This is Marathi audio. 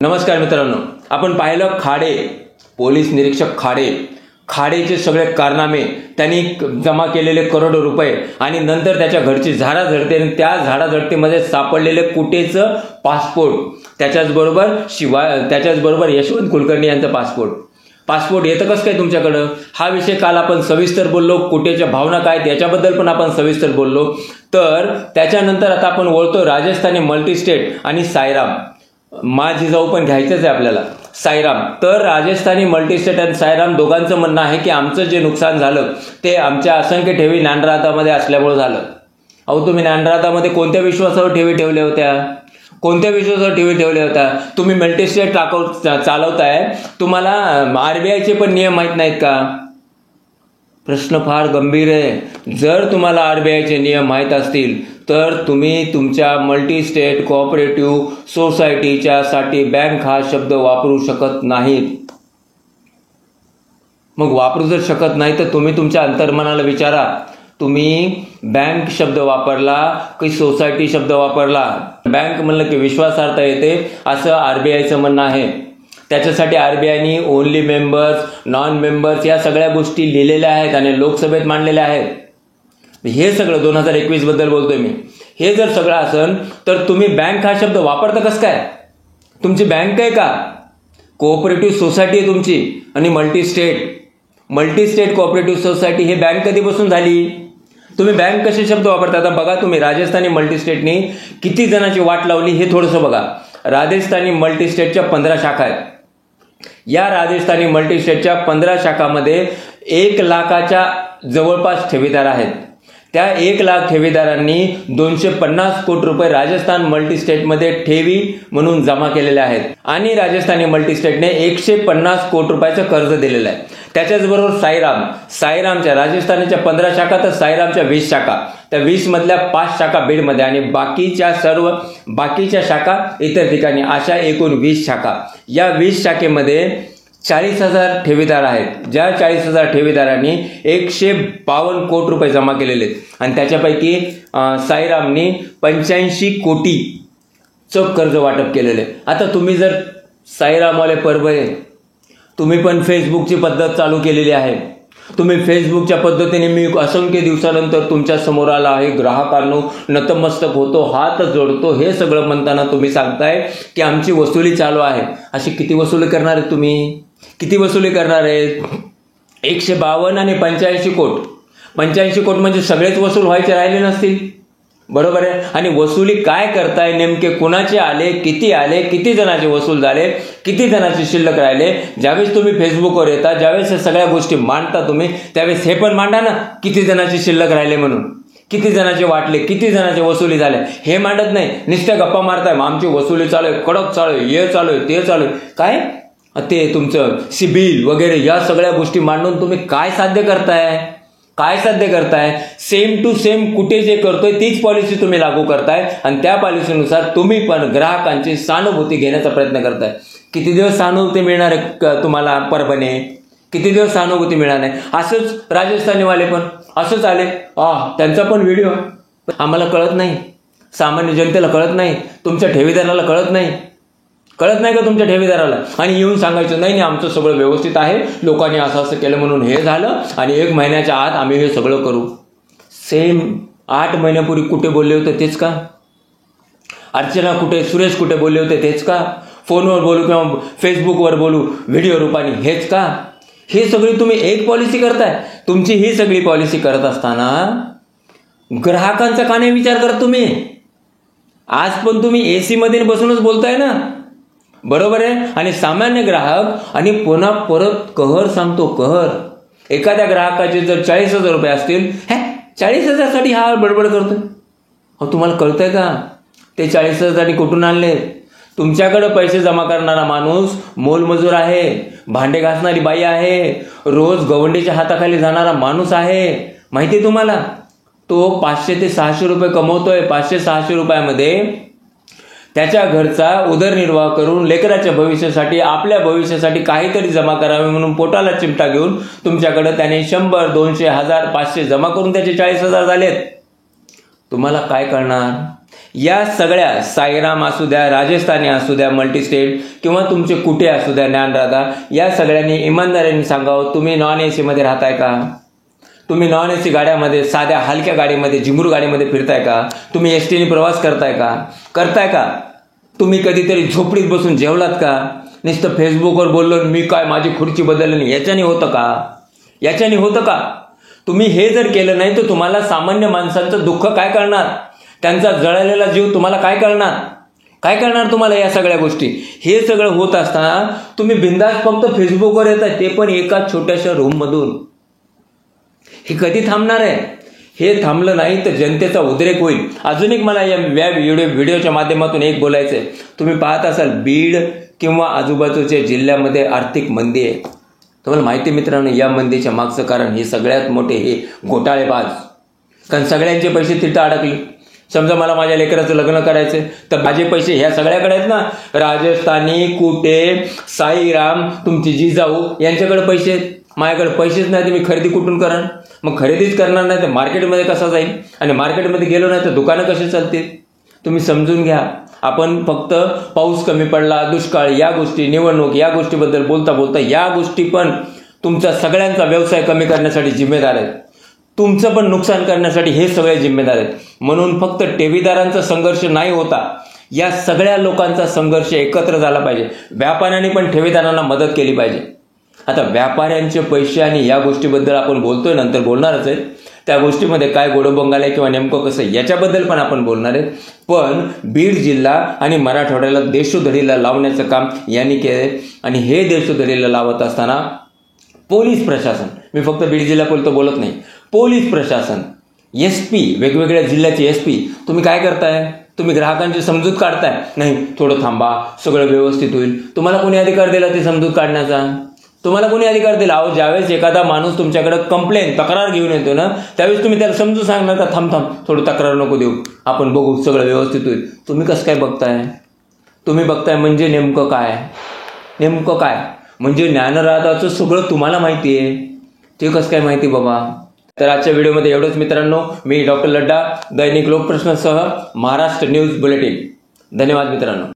नमस्कार मित्रांनो, आपण पाहिलं खाडे, पोलीस निरीक्षक खाडेचे सगळे कारनामे, त्यांनी जमा केलेले करोडो रुपये आणि नंतर त्याच्या घरची झाडाझडती आणि त्या झाडाझडतीमध्ये सापडलेले कुटेचं पासपोर्ट, त्याच्याचबरोबर यशवंत कुलकर्णी यांचा पासपोर्ट येतं कसं काय तुमच्याकडं? हा विषय काल आपण सविस्तर बोललो. कुटेच्या भावना काय याच्याबद्दल पण आपण सविस्तर बोललो. तर त्याच्यानंतर आता आपण वळतो राजस्थानी मल्टीस्टेट आणि साईराम. जिजाऊ पण घ्यायचंच आहे आपल्याला. साईराम, तर राजस्थानी मल्टीस्टेट आणि साईराम दोघांचं म्हणणं आहे की आमचं जे नुकसान झालं ते आमच्या असंख्य ठेवी नांदरातामध्ये असल्यामुळे झालं. अहो, तुम्ही नांदरातामध्ये कोणत्या विश्वासावर ठेवी ठेवल्या होत्या? तुम्ही मल्टीस्टेट चालवताय, तुम्हाला आरबीआयचे पण नियम माहीत नाहीत का? प्रश्न फार गंभीर आहे. जर तुम्हाला आरबीआयचे नियम माहीत असतील तर तुम्ही तुमच्या मल्टीस्टेट कोऑपरेटिव्ह सोसायटीच्या साठी बँक हा शब्द वापरू शकत नाहीत. मग वापरू जर शकत नाही तर तुम्ही तुमच्या अंतर्मनाला विचारा, तुम्ही बँक शब्द वापरला की सोसायटी शब्द वापरला? बँक म्हणलं की विश्वासार्हता येते असं आरबीआयचं म्हणणं आहे. त्याच्यासाठी आरबीआयनी ओनली मेंबर्स, नॉन मेंबर्स या सगळ्या गोष्टी लिहिलेल्या आहेत आणि लोकसभेत मांडलेल्या आहेत. हे सगळं 2021 बद्दल बोलतोय मी. हे जर सगळं असेल तर तुम्ही बँक हा शब्द वापरता कसं काय? तुमची बँक आहे का? कोऑपरेटिव्ह सोसायटी आहे तुमची. आणि मल्टीस्टेट कोऑपरेटिव्ह सोसायटी हे बँक कधीपासून झाली? तुम्ही बँक कसे शब्द वापरता? आता बघा, तुम्ही राजस्थानी मल्टीस्टेटनी किती जणांची वाट लावली हे थोडंसं बघा. राजस्थानी मल्टीस्टेटच्या 15 शाखा आहेत. या राजस्थानी मल्टीस्टेटच्या 15 शाखामध्ये 1 लाखाच्या जवळपास ठेवीदार आहेत. त्या 1 लाख ठेवीदारांनी 250 कोटी रुपये राजस्थान मल्टीस्टेटमध्ये ठेवी म्हणून जमा केलेले आहेत आणि राजस्थानी मल्टीस्टेटने 150 कोटी रुपयाचं कर्ज दिलेलं आहे. त्याच्याचबरोबर साईरामच्या राजस्थानच्या 15 शाखा तर साईरामच्या 20 शाखा. त्या 20 मधल्या 5 शाखा बीडमध्ये आणि बाकीच्या शाखा इतर ठिकाणी, अशा एकूण 20 शाखा. या 20 शाखेमध्ये 40,000 ठेवीदार आहेत. ज्या 40,000 ठेवीदारांनी 152 कोटी रुपये जमा केलेले आहेत आणि त्याच्यापैकी साईरामनी 85 कोटीचं कर्ज वाटप केलेलं आहे. आता तुम्ही जर साईरामवाले परभरे, तुम्ही पण फेसबुकची पद्धत चालू केलेली आहे. तुम्ही फेसबुकच्या पद्धतीने मी असंख्य दिवसानंतर तुमच्या समोर आला आहे, ग्राहकांनो नतमस्तक होतो, हात जोडतो, हे सगळं म्हणताना तुम्ही सांगताय की आमची वसुली चालू आहे. अशी किती वसुली करणार आहेत तुम्ही? किती वसुली करणार आहेत? 152 आणि 85 कोट. 85 कोट म्हणजे सगळेच वसूल व्हायचे राहिले नसतील, बरोबर आहे? आणि वसुली काय करताय नेमके? कुणाचे आले, किती जणांचे वसूल झाले, किती जणांचे शिल्लक राहिले? ज्यावेळेस तुम्ही फेसबुकवर येता, ज्यावेळेस सगळ्या गोष्टी मांडता तुम्ही, त्यावेळेस हे पण मांडा ना, किती जणांचे शिल्लक राहिले म्हणून, किती जणांचे वाटले, किती जणांचे वसुली झाले. हे मांडत नाही, नुसत्या गप्पा मारताय. आमची वसुली चालू आहे, कडक चालू आहे, हे चालू आहे, ते चालू आहे. काय ते तुमचं सिबिल वगैरे या सगळ्या गोष्टी मांडून तुम्ही काय साध्य करताय? सेम टू सेम कुठे जे करतोय तीच पॉलिसी तुम्ही लागू करताय आणि त्या पॉलिसीनुसार तुम्ही पण ग्राहकांची सहानुभूती घेण्याचा प्रयत्न करताय. किती दिवस सहानुभूती मिळणार आहे तुम्हाला परभणे? किती दिवस सहानुभूती मिळणार नाही? असंच राजस्थानीवाले पण असंच आले, त्यांचा पण व्हिडिओ आम्हाला कळत नाही, सामान्य जनतेला कळत नाही, तुमच्या ठेवीदाराला कळत नाही का तुमच्या ठेवीदाराला? आणि येऊन सांगायचं नाही आमचं सगळं व्यवस्थित आहे, लोकांनी असं केलं म्हणून हे झालं आणि 1 महिन्याच्या आत आम्ही हे सगळं करू. सेम 8 महिन्यापूर्वी कुठे बोलले होते तेच का? अर्चना कुठे, सुरेश कुठे बोलले होते तेच का? फोनवर बोलू किंवा फेसबुकवर बोलू व्हिडिओ रूपाने हेच का? हे सगळी तुम्ही एक पॉलिसी करताय. तुमची ही सगळी पॉलिसी करत असताना ग्राहकांचा का नाही विचार करत तुम्ही? आज पण तुम्ही एसी मध्ये बसूनच बोलताय ना, बरोबर आहे? आणि सामान्य ग्राहक आणि पुन्हा परत कहर सांगतो, कहर. एखाद्या ग्राहकाचे जर 40,000 रुपये असतील, 40,000 साठी हा बडबड करतोय. तुम्हाला कळतंय का ते 40,000 कुठून आणले? तुमच्याकडे पैसे जमा करणारा माणूस मोलमजूर आहे, भांडे घासणारी बाई आहे, रोज गवंडीच्या हाताखाली जाणारा माणूस आहे. माहिती आहे तुम्हाला? तो 500 ते 600 रुपये कमवतोय. 500-600 रुपयामध्ये त्याच्या घरचा उदरनिर्वाह करून लेकराच्या भविष्यासाठी, आपल्या भविष्यासाठी काहीतरी जमा करावे म्हणून पोटाला चिमटा घेऊन तुमच्याकडे त्याने 100, 200, 1000, 500 जमा करून त्याचे 40,000 झालेत. तुम्हाला काय कळणार? या सगळ्या साईराम असू द्या, राजस्थानी असू द्या, मल्टीस्टेट किंवा तुमचे कुठे असू द्या, ज्ञानराधा, या सगळ्यांनी इमानदारीने सांगावं, तुम्ही नॉन एसी मध्ये राहताय का? तुम्ही नॉन एसी गाड्यामध्ये, साध्या हलक्या गाडीमध्ये, झिंगूर गाडीमध्ये फिरताय का? तुम्ही एसटीने प्रवास करताय का? तुम्ही कधीतरी झोपडीत बसून जेवलात का? नुसतं फेसबुकवर बोललो मी काय माझी खुर्ची बदलली, याच्याने होतं का? तुम्ही हे जर केलं नाही तर तुम्हाला सामान्य माणसांचं दुःख काय करणार? त्यांचा जळलेला जीव तुम्हाला काय करणार तुम्हाला या सगळ्या गोष्टी? हे सगळं होत असताना तुम्ही बिंदास फक्त फेसबुकवर येताय, ते पण एका छोट्याशा रूममधून. हे कधी थांबणार आहे? हे थांबलं नाही तर जनतेचा उद्रेक होईल. अजून एक मला या व्हिडिओच्या माध्यमातून एक बोलायचं आहे. तुम्ही पाहत असाल बीड किंवा आजूबाजूच्या जिल्ह्यामध्ये आर्थिक मंदी आहे. तुम्हाला माहिती मित्रांनो, या मंदीच्या मागचं कारण हे सगळ्यात मोठे हे घोटाळेबाज. कारण सगळ्यांचे पैसे तिथं अडकले. समजा मला माझ्या लेकराचं लग्न करायचं तर माझे पैसे ह्या सगळ्याकडे आहेत ना, राजस्थानी, कुटे, साईराम, तुमची जिजाऊ यांच्याकडे पैसे आहेत. माझ्याकडे पैसेच नाही तर मी खरेदी कुठून करणार? मग खरेदीच करणार नाही तर मार्केटमध्ये कसा जाईल? आणि मार्केटमध्ये गेलो नाही तर दुकानं कशी चालतील? तुम्ही समजून घ्या. आपण फक्त पाऊस कमी पडला, दुष्काळ, या गोष्टी, निवडणूक, या गोष्टीबद्दल बोलता या गोष्टी पण तुमचा सगळ्यांचा व्यवसाय कमी करण्यासाठी जिम्मेदार आहेत. तुमचं पण नुकसान करण्यासाठी हे सगळे जिम्मेदार आहेत. म्हणून फक्त ठेवीदारांचा संघर्ष नाही होता, या सगळ्या लोकांचा संघर्ष एकत्र झाला पाहिजे. व्यापाऱ्यांनी पण ठेवीदारांना मदत केली पाहिजे. आता व्यापाऱ्यांचे पैसे आणि या गोष्टीबद्दल आपण बोलतोय, नंतर बोलणारच आहे. त्या गोष्टीमध्ये काय गोडबंगाल आहे किंवा नेमकं कसं याच्याबद्दल पण आपण बोलणार आहे. पण बीड जिल्हा आणि मराठवाड्याला देशोधडीला लावण्याचं काम यांनी केले. आणि हे देशोधडीला लावत असताना पोलीस प्रशासन, मी फक्त बीड जिल्हा बोलत नाही, पोलीस प्रशासन, SP, वेगवेगळ्या जिल्ह्याचे SP, तुम्ही काय करताय? तुम्ही ग्राहकांची समजूत काढताय. नाही, थोडं थांबा, सगळं व्यवस्थित होईल. तुम्हाला कोणी अधिकार दिला ती समजूत काढण्याचा? अहो, ज्यावेळेस एखादा माणूस तुमच्याकडे तक्रार घेऊन येतो ना, त्यावेळेस तुम्ही त्याला समजून सांगणार का थांब थोडं तक्रार नको देऊ, आपण बघू, सगळं व्यवस्थित होईल. तुम्ही कसं काय बघताय? म्हणजे नेमकं काय? म्हणजे ज्ञानराधाचं सगळं तुम्हाला माहिती आहे, ते कसं काय माहिती बाबा? तर आजच्या व्हिडिओमध्ये एवढंच मित्रांनो. मी डॉक्टर लड्डा, दैनिक लोकप्रश्नसह महाराष्ट्र न्यूज बुलेटिन. धन्यवाद मित्रांनो.